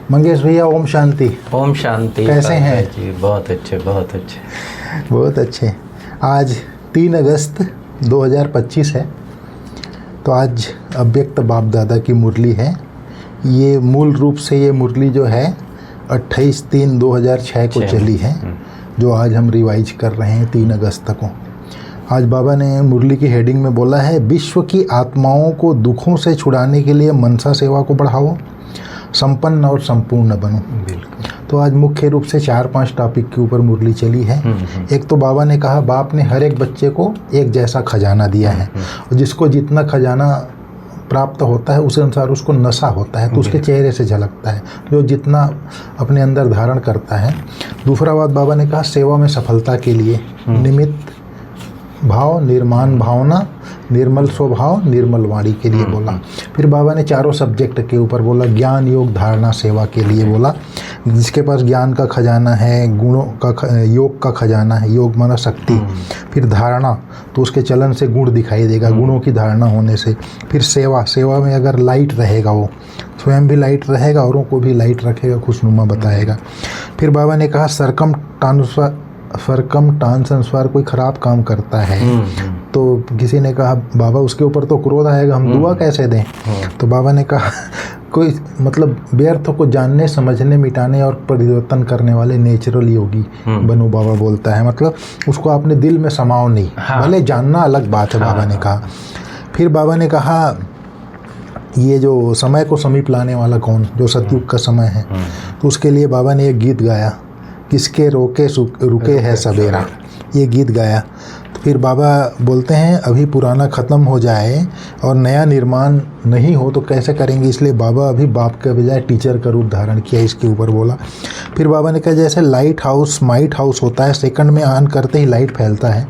मंगेश भैया, ओम शांति। ओम शांति। कैसे हैं जी? बहुत अच्छे, बहुत अच्छे, बहुत अच्छे। आज 3 अगस्त 2025 है, तो आज अव्यक्त बाप दादा की मुरली है। ये मूल रूप से ये मुरली जो है 28/3/2006 को चली है, जो आज हम रिवाइज कर रहे हैं 3 अगस्त को। आज बाबा ने मुरली की हेडिंग में बोला है, विश्व की आत्माओं को दुखों से छुड़ाने के लिए मनसा सेवा को बढ़ाओ, संपन्न और संपूर्ण बनो। बिल्कुल। तो आज मुख्य रूप से 4-5 टॉपिक के ऊपर मुरली चली है। एक तो बाबा ने कहा, बाप ने हर एक बच्चे को एक जैसा खजाना दिया है, और जिसको जितना खजाना प्राप्त होता है उस अनुसार उसको नशा होता है, तो उसके चेहरे से झलकता है, जो जितना अपने अंदर धारण करता है। दूसरा बात बाबा ने कहा, सेवा में सफलता के लिए निमित्त भाव, निर्माण भावना, निर्मल स्वभाव, निर्मल वाणी के लिए बोला। फिर बाबा ने चारों सब्जेक्ट के ऊपर बोला, ज्ञान, योग, धारणा, सेवा के लिए बोला। जिसके पास ज्ञान का खजाना है, गुणों का, योग का खजाना है, योग माना शक्ति। फिर धारणा, तो उसके चलन से गुण दिखाई देगा, गुणों की धारणा होने से। फिर सेवा, सेवा में अगर लाइट रहेगा, वो स्वयं भी लाइट रहेगा, औरों को भी लाइट रखेगा, खुशनुमा बताएगा। फिर बाबा ने कहा, सरकम संस्वार कोई ख़राब काम करता है, तो किसी ने कहा, बाबा उसके ऊपर तो क्रोध आएगा, हम दुआ कैसे दें? तो बाबा ने कहा, कोई मतलब व्यर्थ को जानने, समझने, मिटाने और परिवर्तन करने वाले नेचुरल योगी बनो, बाबा बोलता है। मतलब उसको अपने दिल में समाओ नहीं, भले जानना अलग बात है, बाबा ने कहा। फिर बाबा ने कहा, ये जो समय को समीप लाने वाला कौन, जो सतयुग का समय है, तो उसके लिए बाबा ने एक गीत गाया, किसके रोके रुके है सवेरा, ये गीत गाया। तो फिर बाबा बोलते हैं, अभी पुराना ख़त्म हो जाए और नया निर्माण नहीं हो तो कैसे करेंगे, इसलिए बाबा अभी बाप के बजाय टीचर का रूप धारण किया, इसके ऊपर बोला। फिर बाबा ने कहा, जैसे लाइट हाउस, माइट हाउस होता है, सेकंड में ऑन करते ही लाइट फैलता है,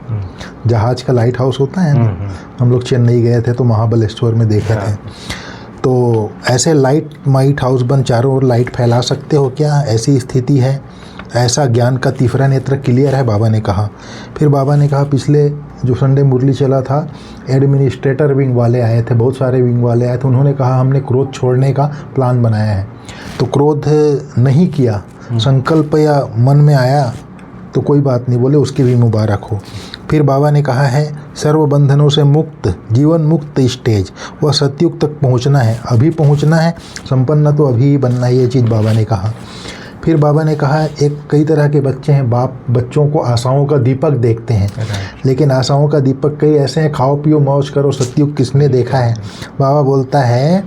जहाज का लाइट हाउस होता है ना, हम लोग चेन्नई गए थे तो महाबलेश्वर में देखे थे। तो ऐसे लाइट माइट हाउस बन चारों ओर लाइट फैला सकते हो क्या, ऐसी स्थिति है, ऐसा ज्ञान का तीसरा नेत्र क्लियर है, बाबा ने कहा। फिर बाबा ने कहा, पिछले जो संडे मुरली चला था, एडमिनिस्ट्रेटर विंग वाले आए थे, बहुत सारे विंग वाले आए थे, उन्होंने कहा हमने क्रोध छोड़ने का प्लान बनाया है। तो क्रोध नहीं किया, संकल्प या मन में आया तो कोई बात नहीं, बोले उसकी भी मुबारक हो। फिर बाबा ने कहा है, सर्व बंधनों से मुक्त, जीवन मुक्त स्टेज, वह सतयुग तक पहुंचना है, अभी पहुंचना है, संपन्न तो अभी बनना है, ये चीज़ बाबा ने कहा। फिर बाबा ने कहा, कई तरह के बच्चे हैं, बाप बच्चों को आशाओं का दीपक देखते हैं, लेकिन आशाओं का दीपक कई ऐसे हैं, खाओ पियो मौज करो, सतयुग किसने देखा है? बाबा बोलता है,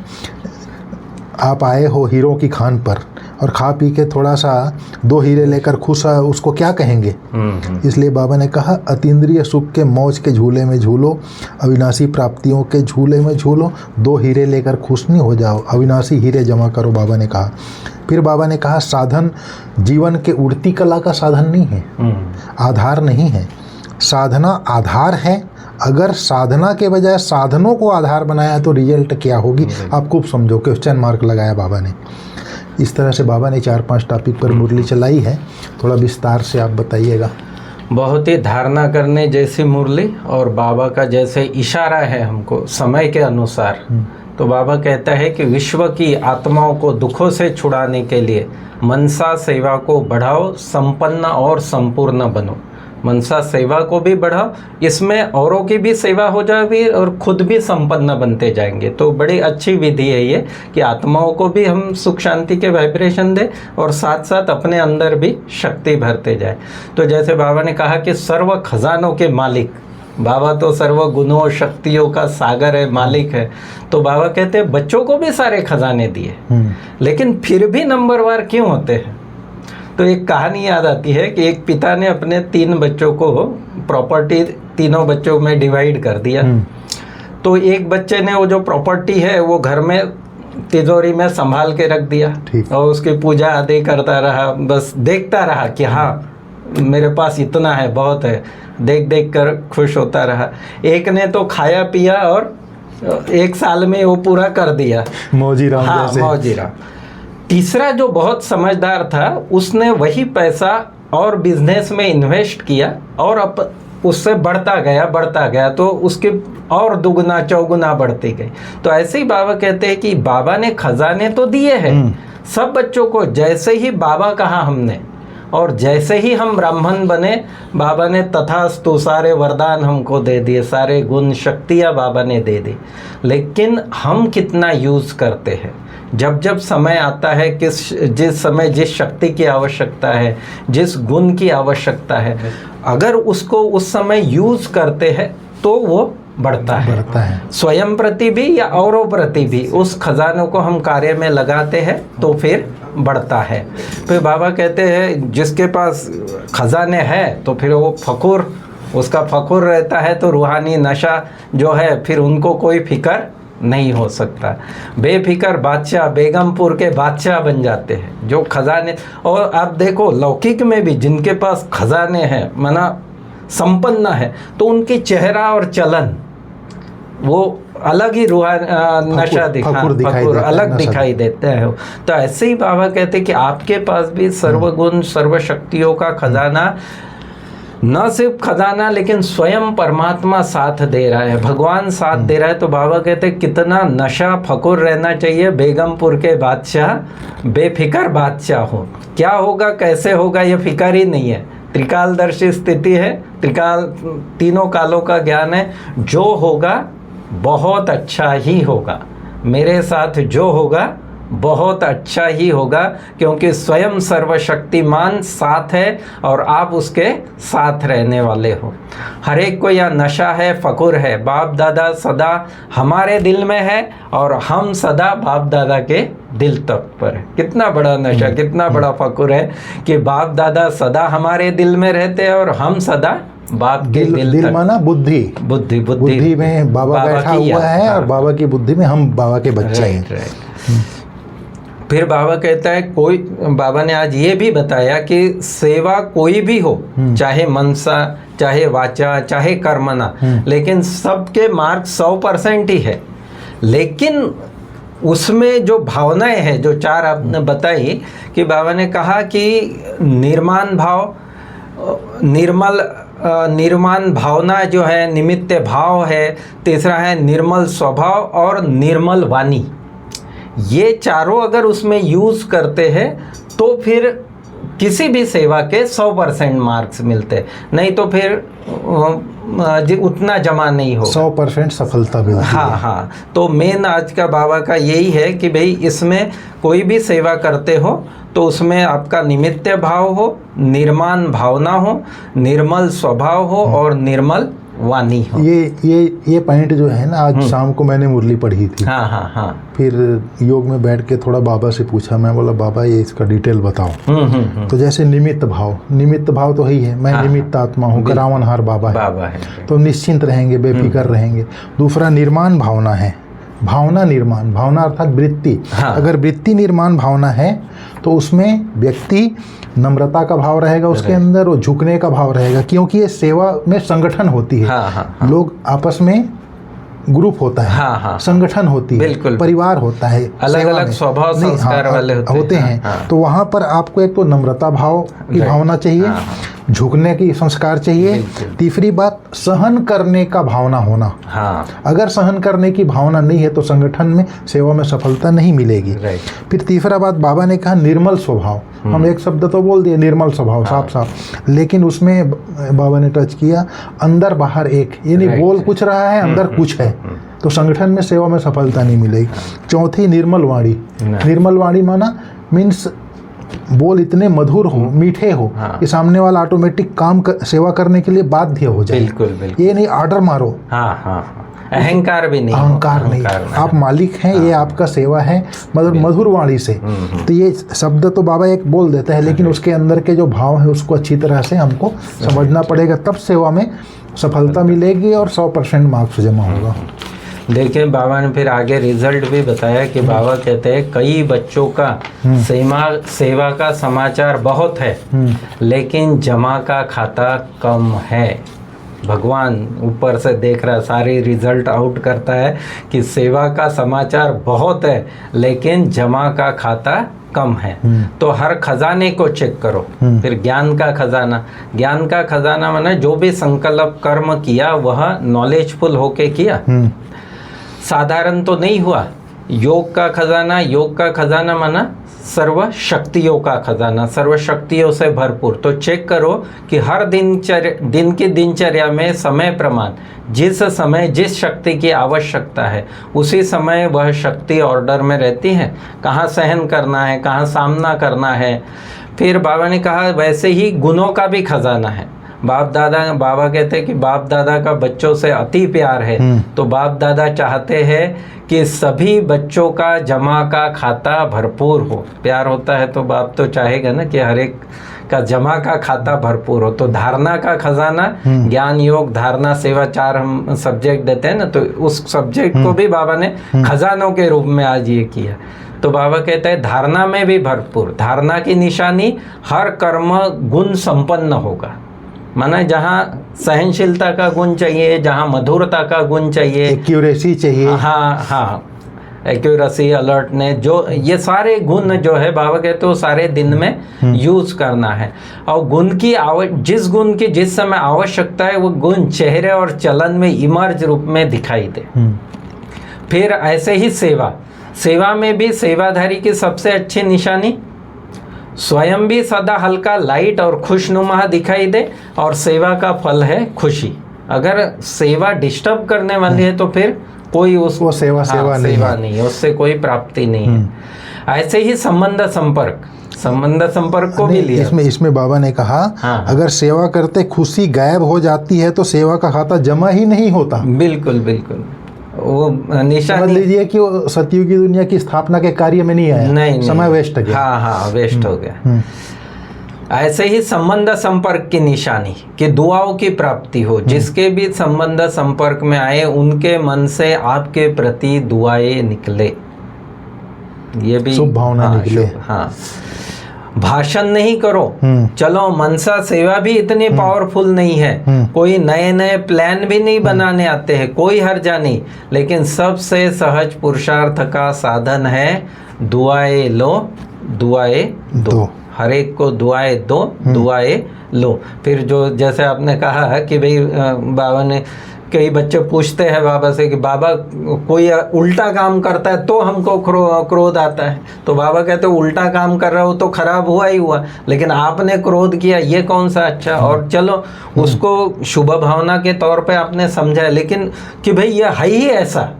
आप आए हो हीरों की खान पर और खा पी के थोड़ा सा 2 हीरे लेकर खुश है, उसको क्या कहेंगे? इसलिए बाबा ने कहा, अतीन्द्रिय सुख के मौज के झूले में झूलो, अविनाशी प्राप्तियों के झूले में झूलो, 2 हीरे लेकर खुश नहीं हो जाओ, अविनाशी हीरे जमा करो, बाबा ने कहा। फिर बाबा ने कहा, साधन जीवन के उड़ती कला का साधन नहीं है, आधार नहीं है, साधना आधार है। अगर साधना के बजाय साधनों को आधार बनाया तो रिजल्ट क्या होगी, आप खूब समझो, क्वेश्चन मार्क लगाया बाबा ने। इस तरह से बाबा ने 4-5 टॉपिक पर मुरली चलाई है, थोड़ा विस्तार से आप बताइएगा। बहुत ही धारणा करने जैसी मुरली, और बाबा का जैसे इशारा है हमको समय के अनुसार। तो बाबा कहता है कि विश्व की आत्माओं को दुखों से छुड़ाने के लिए मनसा सेवा को बढ़ाओ, संपन्न और संपूर्ण बनो। मनसा सेवा को भी बढ़ाओ, इसमें औरों की भी सेवा हो जाएगी और खुद भी संपन्न बनते जाएंगे। तो बड़ी अच्छी विधि है ये, कि आत्माओं को भी हम सुख शांति के वाइब्रेशन दें और साथ साथ अपने अंदर भी शक्ति भरते जाए। तो जैसे बाबा ने कहा कि सर्व खजानों के मालिक, बाबा तो सर्व गुणों शक्तियों का सागर है, मालिक है। तो बाबा कहते हैं, बच्चों को भी सारे खजाने दिए, लेकिन फिर भी नंबरवार क्यों होते हैं? तो एक कहानी याद आती है कि एक पिता ने अपने 3 बच्चों को प्रॉपर्टी तीनों बच्चों में डिवाइड कर दिया। तो एक बच्चे ने वो जो प्रॉपर्टी है वो घर में तिजोरी में संभाल के रख दिया, और उसकी पूजा आदि करता रहा, बस देखता रहा कि हाँ मेरे पास इतना है, बहुत है, देख देख कर खुश होता रहा। एक ने तो खाया पिया और 1 साल में वो पूरा कर दिया, मौजीराम जैसे। मौजीराम। तीसरा जो बहुत समझदार था, उसने वही पैसा और बिजनेस में इन्वेस्ट किया, और अब उससे बढ़ता गया, तो उसके और दुगना चौगुना बढ़ती गई। तो ऐसे ही बाबा कहते हैं कि बाबा ने खजाने तो दिए हैं, सब बच्चों को जैसे ही बाबा कहा हमने और जैसे ही हम ब्राह्मण बने, बाबा ने तथास्तु सारे वरदान हमको दे दिए, सारे गुण शक्तियाँ बाबा ने दे दी। लेकिन हम कितना यूज़ करते हैं, जब जब समय आता है, जिस समय जिस शक्ति की आवश्यकता है, जिस गुण की आवश्यकता है, अगर उसको उस समय यूज़ करते हैं तो वो बढ़ता है। स्वयं प्रति भी या औरों प्रति भी उस खजानों को हम कार्य में लगाते हैं तो फिर बढ़ता है। फिर बाबा कहते हैं जिसके पास खजाने हैं तो फिर वो फखुर, उसका फखुर रहता है, तो रूहानी नशा जो है फिर उनको कोई फिक्र नहीं हो सकता। बेफिक्र बादशाह, बेगमपुर के बादशाह बन जाते हैं जो खजाने। और आप देखो लौकिक में भी जिनके पास खजाने हैं, माना संपन्न है, तो उनकी चेहरा और चलन वो अलग ही नशा फखुर अलग दिखाई देते हैं। तो ऐसे ही बाबा कहते हैं कि आपके पास भी सर्वगुण सर्व शक्तियों का खजाना, न सिर्फ खजाना लेकिन स्वयं परमात्मा साथ दे रहा है, भगवान साथ दे रहा है। तो बाबा कहते हैं कितना नशा फकुर रहना चाहिए, बेगमपुर के बादशाह बेफिक्र बादशाह हो। क्या होगा कैसे होगा ये फिक्र ही नहीं है, त्रिकालदर्शी स्थिति है, तीनों कालों का ज्ञान है। जो होगा बहुत अच्छा ही होगा, मेरे साथ जो होगा बहुत अच्छा ही होगा, क्योंकि स्वयं सर्वशक्तिमान साथ है और आप उसके साथ रहने वाले हो। हर एक को यह नशा है, फकुर है। बाप दादा सदा हमारे दिल में है और हम सदा बाप दादा के दिल तक पर है। कितना बड़ा नशा, कितना बड़ा फकुर है कि बाप दादा सदा हमारे दिल में रहते हैं और हम सदा बाप के दिल माना बुद्धि में बाबा बैठा हुआ है और बाबा की बुद्धि में हम बाबा के बच्चे हैं। फिर बाबा कहता है बाबा ने आज ये भी बताया कि सेवा कोई भी हो, चाहे मनसा, चाहे वाचा, चाहे कर्मना, लेकिन सबके मार्क 100% ही है। लेकिन उसमें जो भावनाएं हैं, जो 4 आपने बताई, कि बाबा ने कहा कि निर्माण भाव, निर्माण भावना जो है, निमित्त भाव है, तीसरा है निर्मल स्वभाव और निर्मल वाणी। ये चारों अगर उसमें यूज़ करते हैं तो फिर किसी भी सेवा के 100% मार्क्स मिलते, नहीं तो फिर उतना जमा नहीं हो, 100% सफलता मिलती है। हाँ। तो मेन आज का बाबा का यही है कि भाई इसमें कोई भी सेवा करते हो तो उसमें आपका निमित्त भाव हो, निर्माण भावना हो, निर्मल स्वभाव हो और निर्मल वाणी हो। ये पॉइंट जो है ना, आज शाम को मैंने मुरली पढ़ी थी। हाँ। फिर योग में बैठ के थोड़ा बाबा से पूछा, मैं बोला बाबा ये इसका डिटेल बताओ। तो जैसे निमित्त भाव तो ही है, मैं निमित्त आत्मा हूँ, करावनहार बाबा है, तो निश्चिंत रहेंगे, बेफिक्र रहेंगे। दूसरा निर्माण भावना है, भावना अर्थात वृत्ति। अगर वृत्ति निर्माण भावना है तो उसमें व्यक्ति नम्रता का भाव रहेगा उसके अंदर, और झुकने का भाव रहेगा, क्योंकि ये सेवा में संगठन होती है। लोग आपस में ग्रुप होता है, संगठन होती है, परिवार होता है, अलग अलग स्वभाव संस्कार वाले होते हैं। तो वहाँ पर आपको एक तो नम्रता भाव की भावना चाहिए, झुकने की संस्कार चाहिए। तीसरी बात, सहन करने का भावना होना। अगर सहन करने की भावना नहीं है तो संगठन में, सेवा में सफलता नहीं मिलेगी। फिर तीसरा बात बाबा ने कहा निर्मल स्वभाव। हम एक शब्द तो बोल दिए निर्मल स्वभाव, साफ, लेकिन उसमें बाबा ने टच किया अंदर बाहर एक, यानी बोल कुछ रहा है अंदर कुछ है, तो संगठन में सेवा में सफलता नहीं मिलेगी। चौथी निर्मल वाणी माना मीन्स बोल इतने मधुर हो, मीठे हो कि सामने वाला ऑटोमेटिक सेवा करने के लिए बाध्य हो जाए। बिल्कुल। ये नहीं आर्डर मारो, अहंकार भी नहीं, अहंकार नहीं, आप मालिक हैं, ये आपका सेवा है, मतलब मधुर वाणी से। तो ये शब्द तो बाबा एक बोल देता है, लेकिन उसके अंदर के जो भाव है उसको अच्छी तरह से हमको समझना पड़ेगा, तब सेवा में सफलता मिलेगी और 100% मार्क्स जमा होगा। देखिए बाबा ने फिर आगे रिजल्ट भी बताया कि बाबा कहते हैं कई बच्चों का सेवा का समाचार बहुत है, लेकिन जमा का खाता कम है। भगवान ऊपर से देख रहा है, सारी रिजल्ट आउट करता है कि सेवा का समाचार बहुत है लेकिन जमा का खाता कम है। तो हर खजाने को चेक करो। फिर ज्ञान का खजाना माने जो भी संकल्प कर्म किया वह नॉलेजफुल होके किया, साधारण तो नहीं हुआ। योग का खजाना माना सर्व शक्तियों का खजाना, सर्व शक्तियों से भरपूर। तो चेक करो कि हर दिन की दिनचर्या में समय प्रमाण, जिस समय जिस शक्ति की आवश्यकता है उसी समय वह शक्ति ऑर्डर में रहती है। कहाँ सहन करना है, कहाँ सामना करना है। फिर बाबा ने कहा वैसे ही गुणों का भी खजाना है। बाबा कहते हैं कि बाप दादा का बच्चों से अति प्यार है, तो बाप दादा चाहते हैं कि सभी बच्चों का जमा का खाता भरपूर हो। प्यार होता है तो बाप तो चाहेगा ना कि हर एक का जमा का खाता भरपूर हो। तो धारणा का खजाना, ज्ञान योग धारणा सेवा 4 हम सब्जेक्ट देते हैं ना, तो उस सब्जेक्ट को भी बाबा ने खजानों के रूप में आज ये किया। तो बाबा कहते हैं धारणा में भी भरपूर। धारणा की निशानी हर कर्म गुण संपन्न होगा, माना जहाँ सहनशीलता का गुण चाहिए, जहाँ मधुरता का गुण चाहिए, एक्यूरेसी चाहिए, हाँ एक्यूरेसी, अलर्टनेस, जो ये सारे गुण जो है बाबा कहते हो सारे दिन में यूज करना है। और गुण की जिस गुण की जिस समय आवश्यकता है वो गुण चेहरे और चलन में इमर्ज रूप में दिखाई दे। फिर ऐसे ही सेवा में भी सेवाधारी की सबसे अच्छी निशानी स्वयं भी सदा हल्का, लाइट और खुशनुमा दिखाई दे, और सेवा का फल है खुशी। अगर सेवा डिस्टर्ब करने वाली है तो फिर कोई वो सेवा नहीं है, उससे कोई प्राप्ति नहीं है। ऐसे ही संबंध संपर्क को भी लिया। इसमें बाबा ने कहा अगर सेवा करते खुशी गायब हो जाती है तो सेवा का खाता जमा ही नहीं होता। बिल्कुल वो निशानी समझ लीजिए कि वो सतयुग की दुनिया की स्थापना के कार्य में नहीं आया, नहीं समय वेस्ट गया। हाँ वेस्ट हो गया। ऐसे ही संबंध संपर्क की निशानी कि दुआओं की प्राप्ति हो। जिसके भी संबंध संपर्क में आए उनके मन से आपके प्रति दुआएं निकले, ये भी शुभ भावना निकले। हाँ, भाषण नहीं करो, चलो मनसा सेवा भी इतनी पावरफुल नहीं है, कोई नए प्लान भी नहीं बनाने आते हैं, कोई हर्जा नहीं, लेकिन सबसे सहज पुरुषार्थ का साधन है दुआएं लो, दुआएं दो। हर एक को दुआएं दो, दुआएं लो। फिर जो जैसे आपने कहा कि भाई बाबा ने, कई बच्चे पूछते हैं बाबा से कि बाबा कोई उल्टा काम करता है तो हमको क्रोध आता है। तो बाबा कहते उल्टा काम कर रहा हो तो खराब हुआ ही हुआ, लेकिन आपने क्रोध किया ये कौन सा अच्छा। और चलो उसको शुभ भावना के तौर पे आपने समझा, लेकिन कि भाई ये है ही ऐसा,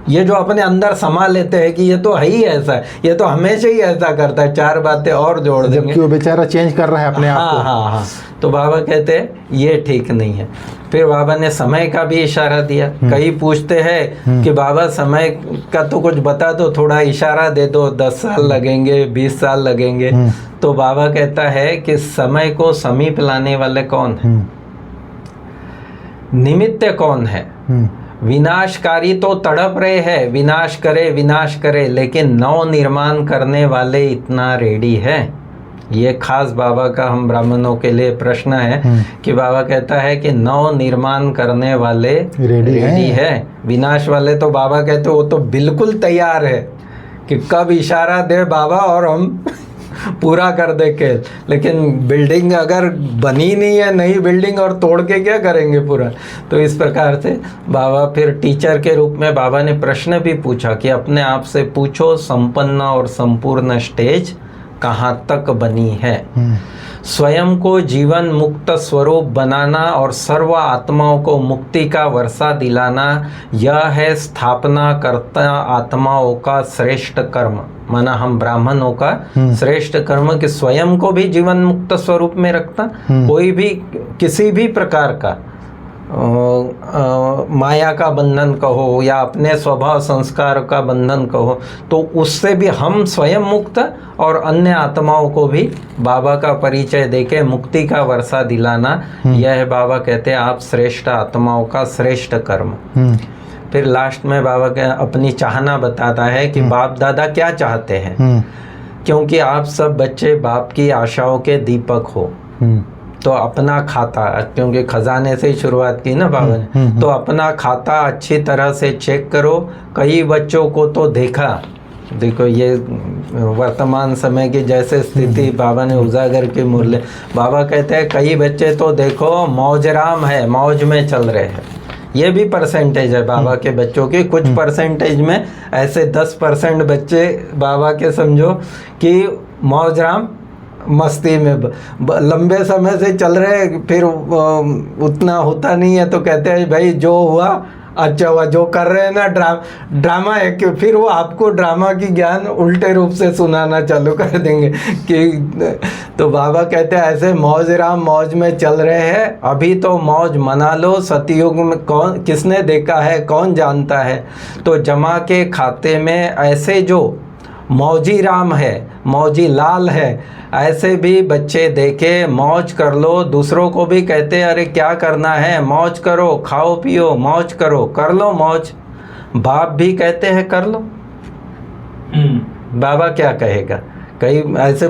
ये जो अपने अंदर समा लेते हैं कि ये तो है ही ऐसा, ये तो हमेशा ही ऐसा करता है, 4 बातें और जोड़ देंगे, जबकि वो बेचारा चेंज कर रहा है अपने आप को। हाँ। तो बाबा कहते हैं ये ठीक नहीं है। फिर बाबा ने समय का भी इशारा दिया। कई पूछते हैं कि बाबा समय का तो कुछ बता दो, थोड़ा इशारा दे दो, 10 साल लगेंगे, 20 साल लगेंगे। तो बाबा कहता है कि समय को समीप लाने वाले कौन है, निमित्त कौन है। विनाशकारी तो तड़प रहे हैं, विनाश करे, लेकिन नव निर्माण करने वाले इतना रेडी है। ये खास बाबा का हम ब्राह्मणों के लिए प्रश्न है कि बाबा कहता है कि नव निर्माण करने वाले रेडी है। विनाश वाले तो बाबा कहते वो तो बिल्कुल तैयार है कि कब इशारा दे बाबा और हम पूरा कर दे के। लेकिन बिल्डिंग अगर बनी नहीं है, नई बिल्डिंग, और तोड़ के क्या करेंगे पूरा। तो इस प्रकार से बाबा फिर टीचर के रूप में बाबा ने प्रश्न भी पूछा कि अपने आप से पूछो संपन्न और संपूर्ण स्टेज कहाँ तक बनी है। स्वयं को जीवन मुक्त स्वरूप बनाना और सर्व आत्माओं को मुक्ति का वर्षा दिलाना, यह है स्थापना करता आत्माओं का श्रेष्ठ कर्म। माना हम ब्राह्मणों का श्रेष्ठ कर्म कि स्वयं को भी जीवन मुक्त स्वरूप में रखता, कोई भी किसी भी प्रकार का माया का बंधन कहो या अपने स्वभाव संस्कार का बंधन कहो, तो उससे भी हम स्वयं मुक्त और अन्य आत्माओं को भी बाबा का परिचय देके मुक्ति का वर्षा दिलाना, यह बाबा कहते हैं आप श्रेष्ठ आत्माओं का श्रेष्ठ कर्म। फिर लास्ट में बाबा के अपनी चाहना बताता है कि बाप दादा क्या चाहते हैं, क्योंकि आप सब बच्चे बाप की आशाओं के दीपक हो। तो अपना खाता, क्योंकि खजाने से ही शुरुआत की ना बाबा ने, तो अपना खाता अच्छी तरह से चेक करो। कई बच्चों को तो देखो ये वर्तमान समय की जैसे स्थिति बाबा ने उजागर की मूल्य, बाबा कहते हैं कई बच्चे तो देखो मौजराम है, मौज में चल रहे हैं ये भी परसेंटेज है बाबा के बच्चों की। कुछ परसेंटेज में ऐसे 10% बच्चे बाबा के समझो कि मौजराम मस्ती में लंबे समय से चल रहे, फिर उतना होता नहीं है तो कहते हैं भाई जो हुआ अच्छा हुआ, जो कर रहे हैं ना ड्रामा है, कि फिर वो आपको ड्रामा की ज्ञान उल्टे रूप से सुनाना चालू कर देंगे कि तो बाबा कहते हैं ऐसे मौज राम मौज में चल रहे हैं, अभी तो मौज मना लो, सतयुग में कौन किसने देखा है कौन जानता है। तो जमा के खाते में ऐसे जो मौजी राम है, मौजी लाल है, ऐसे भी बच्चे देखे मौज कर लो। दूसरों को भी कहते अरे क्या करना है, मौज करो, खाओ पियो, मौज करो, कर लो मौज। बाप भी कहते हैं कर लो। बाबा क्या कहेगा, कई ऐसे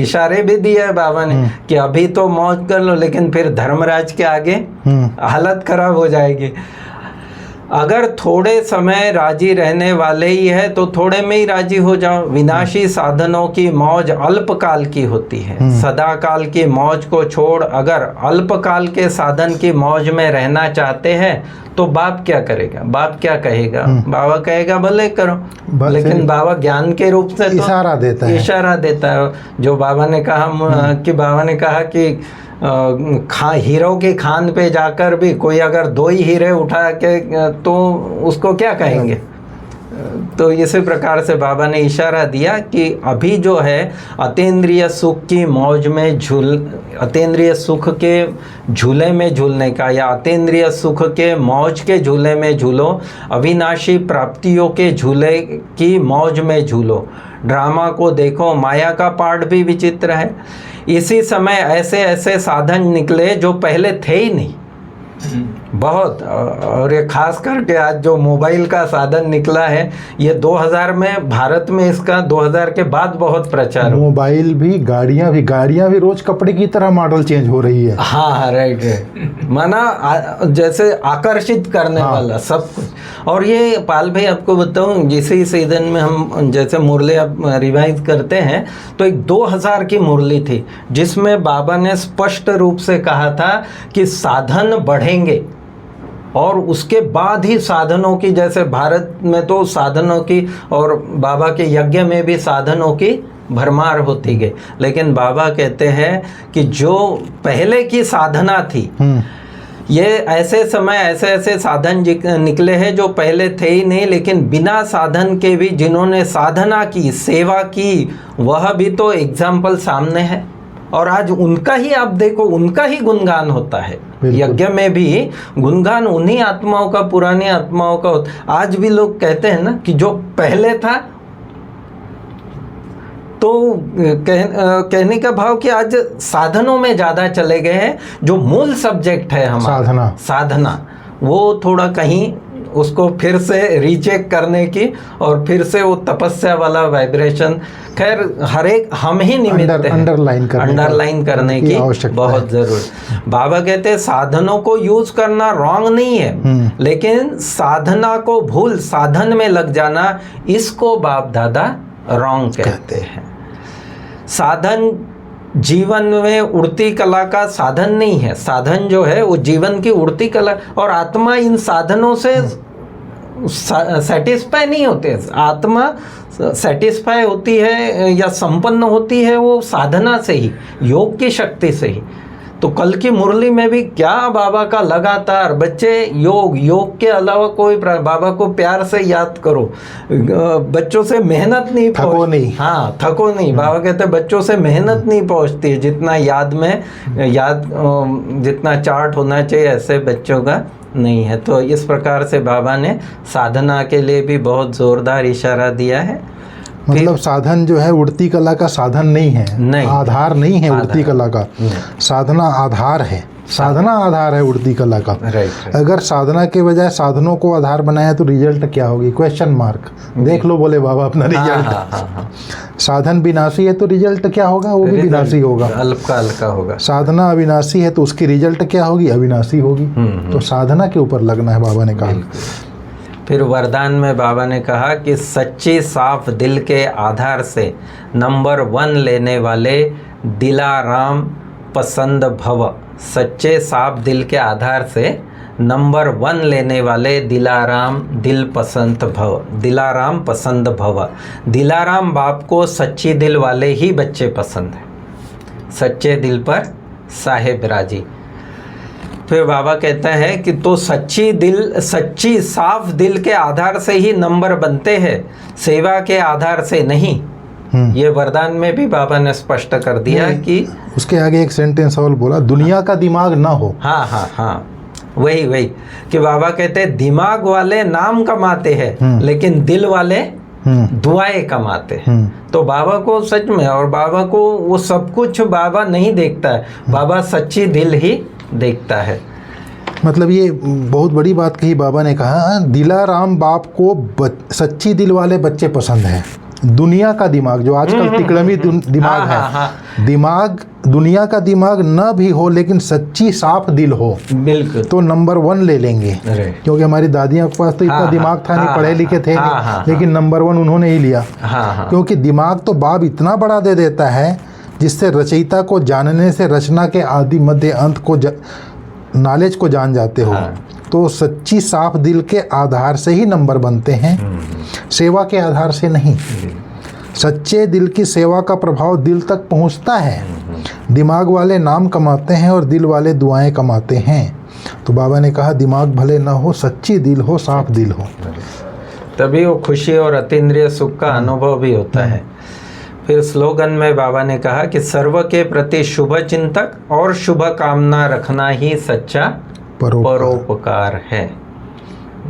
इशारे भी दिए है बाबा ने कि अभी तो मौज कर लो, लेकिन फिर धर्मराज के आगे हालत खराब हो जाएगी। अगर थोड़े समय राजी रहने वाले ही है तो थोड़े में ही राजी हो जाओ। विनाशी साधनों की मौज अल्पकाल की होती है, सदा काल की मौज को छोड़ अगर अल्पकाल के साधन की मौज में रहना चाहते हैं तो बाप क्या करेगा, बाप क्या कहेगा? बाबा कहेगा भले करो, लेकिन बाबा ज्ञान के रूप से तो इशारा देता है। जो बाबा ने कहा कि बाबा ने कहा कि हीरो की खान पे जाकर भी कोई अगर 2 ही हीरे उठा के तो उसको क्या कहेंगे। तो इसी प्रकार से बाबा ने इशारा दिया कि अभी जो है अतीन्द्रिय सुख की मौज में अतीन्द्रिय सुख के झूले में झूलने का, या अतीन्द्रिय सुख के मौज के झूले में झूलो, अविनाशी प्राप्तियों के झूले की मौज में झूलो। ड्रामा को देखो, माया का पार्ट भी विचित्र है। इसी समय ऐसे ऐसे साधन निकले जो पहले थे ही नहीं, बहुत। और ये खास करके आज जो मोबाइल का साधन निकला है, ये 2000 में भारत में इसका 2000 के बाद बहुत प्रचार। मोबाइल भी, गाड़ियां भी रोज कपड़े की तरह मॉडल चेंज हो रही है। हाँ राइट, माना जैसे आकर्षित करने वाला सब कुछ। और ये पाल भाई आपको बताऊं, जिस सीजन में हम जैसे मुरली अब रिवाइज करते हैं तो एक 2000 की मुरली थी जिसमें बाबा ने स्पष्ट रूप से कहा था कि साधन बढ़ेंगे और उसके बाद ही साधनों की, जैसे भारत में तो साधनों की और बाबा के यज्ञ में भी साधनों की भरमार होती गई, लेकिन बाबा कहते हैं कि जो पहले की साधना थी, ये ऐसे समय ऐसे ऐसे साधन निकले हैं जो पहले थे ही नहीं, लेकिन बिना साधन के भी जिन्होंने साधना की, सेवा की, वह भी तो एग्जाम्पल सामने है। और आज उनका ही आप देखो, उनका ही गुणगान होता है। यज्ञ में भी गुणगान उन्हीं आत्माओं का, पुरानी आत्माओं का होता। आज भी लोग कहते हैं ना कि जो पहले था, तो कहने का भाव कि आज साधनों में ज़्यादा चले गए हैं। जो मूल सब्जेक्ट है हमारा साधना, वो थोड़ा कहीं उसको फिर से रीचेक करने की और फिर से वो तपस्या वाला वाइब्रेशन, खैर हर एक हम ही निमित्त हैं, अंडरलाइन करने की बहुत जरूरत। बाबा कहते हैं साधनों को यूज करना रॉन्ग नहीं है, लेकिन साधना को भूल साधन में लग जाना, इसको बाप दादा रॉन्ग कहते हैं। साधन जीवन में उड़ती कला का साधन नहीं है। साधन जो है वो जीवन की उड़ती कला, और आत्मा इन साधनों से सेटिस्फाई नहीं होते। आत्मा सेटिस्फाई होती है या संपन्न होती है वो साधना से ही, योग की शक्ति से ही। तो कल की मुरली में भी क्या बाबा का लगातार, बच्चे योग के अलावा कोई, बाबा को प्यार से याद करो, बच्चों से मेहनत नहीं थको नहीं। हाँ थको नहीं। बाबा कहते हैं बच्चों से मेहनत नहीं पहुंचती है जितना जितना चार्ट होना चाहिए, ऐसे बच्चों का नहीं है। तो इस प्रकार से बाबा ने साधना के लिए भी बहुत जोरदार इशारा दिया है। मतलब साधन जो है उड़ती कला का साधन नहीं है, आधार नहीं है उड़ती कला का। साधना आधार है, साधना आधार है उड़ती कला का। अगर साधना के बजाय साधनों को आधार बनाया तो रिजल्ट क्या होगी, क्वेश्चन मार्क। देख लो बोले बाबा अपना रिजल्ट। साधन विनाशी है तो रिजल्ट क्या होगा, वो भी विनाशी होगा, अल्पकाल का होगा। साधना अविनाशी है तो उसकी रिजल्ट क्या होगी, अविनाशी होगी। तो साधना के ऊपर लगना है, बाबा ने कहा। फिर वरदान में बाबा ने कहा कि सच्ची साफ दिल के आधार से नंबर 1 लेने वाले दिलाराम पसंद भव। सच्चे साफ दिल के आधार से नंबर 1 लेने वाले दिलाराम दिल पसंद भव, दिलाराम पसंद भव। दिलाराम बाप को सच्ची दिल वाले ही बच्चे पसंद हैं, सच्चे दिल पर साहेब राजी। फिर बाबा कहता है कि तो सच्ची साफ दिल के आधार से ही नंबर बनते हैं, सेवा के आधार से नहीं। ये वरदान में भी बाबा ने स्पष्ट कर दिया कि उसके आगे एक सेंटेंस और बोला, दुनिया का दिमाग ना हो। हाँ हाँ हाँ, वही कि बाबा कहते हैं दिमाग वाले नाम कमाते हैं लेकिन दिल वाले दुआएं कमाते हैं। तो बाबा को सच में, और बाबा को वो सब कुछ बाबा नहीं देखता है, बाबा सच्ची दिल ही देखता है। मतलब ये बहुत बड़ी बात कही बाबा ने, कहा दिलाराम बाप को सच्ची दिल वाले बच्चे पसंद हैं। दुनिया का दिमाग जो आजकल तिकड़मी दिमाग है, दिमाग दुनिया का दिमाग न भी हो लेकिन सच्ची साफ दिल हो, बिल्कुल, तो नंबर 1 ले लेंगे। क्योंकि हमारी दादियाँ के पास तो इतना दिमाग था नहीं, पढ़े लिखे थे लेकिन नंबर 1 उन्होंने ही लिया। क्योंकि दिमाग तो बाप इतना बड़ा दे देता है जिससे रचयिता को जानने से रचना के आदि मध्य अंत को नॉलेज को जान जाते हो। तो सच्ची साफ दिल के आधार से ही नंबर बनते हैं, सेवा के आधार से नहीं। सच्चे दिल की सेवा का प्रभाव दिल तक पहुंचता है। दिमाग वाले नाम कमाते हैं और दिल वाले दुआएं कमाते हैं। तो बाबा ने कहा दिमाग भले ना हो, सच्ची दिल हो, साफ दिल हो, तभी वो खुशी और अतीन्द्रिय सुख का अनुभव भी होता है। फिर स्लोगन में बाबा ने कहा कि सर्व के प्रति शुभ चिंतक और शुभ कामना रखना ही सच्चा परोपकार है।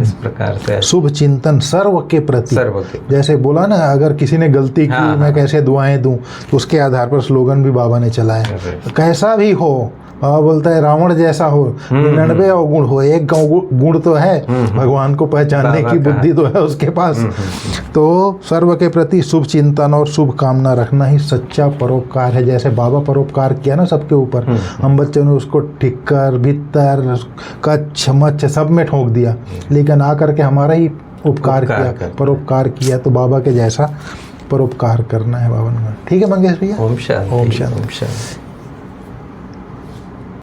इस प्रकार से शुभ चिंतन सर्व के प्रति, जैसे बोला ना, अगर किसी ने गलती की मैं कैसे दुआएं दूं, तो उसके आधार पर स्लोगन भी बाबा ने चलाया। कैसा भी हो, बाबा बोलता है रावण जैसा हो, 99 अवगुण हो, एक गुण तो है, भगवान को पहचानने की बुद्धि तो है उसके पास। तो सर्व के प्रति शुभ चिंतन और शुभ कामना रखना ही सच्चा परोपकार है। जैसे बाबा परोपकार किया ना सबके ऊपर, हम बच्चों ने उसको ठिक्कर भीतर कच्छ मच्छ सब में ठोक दिया, लेकिन आकर के हमारा ही उपकार किया, परोपकार किया। तो बाबा के जैसा परोपकार करना है बाबा ने। ठीक है मंगेश भैया, ओम शांति। ओम शांति।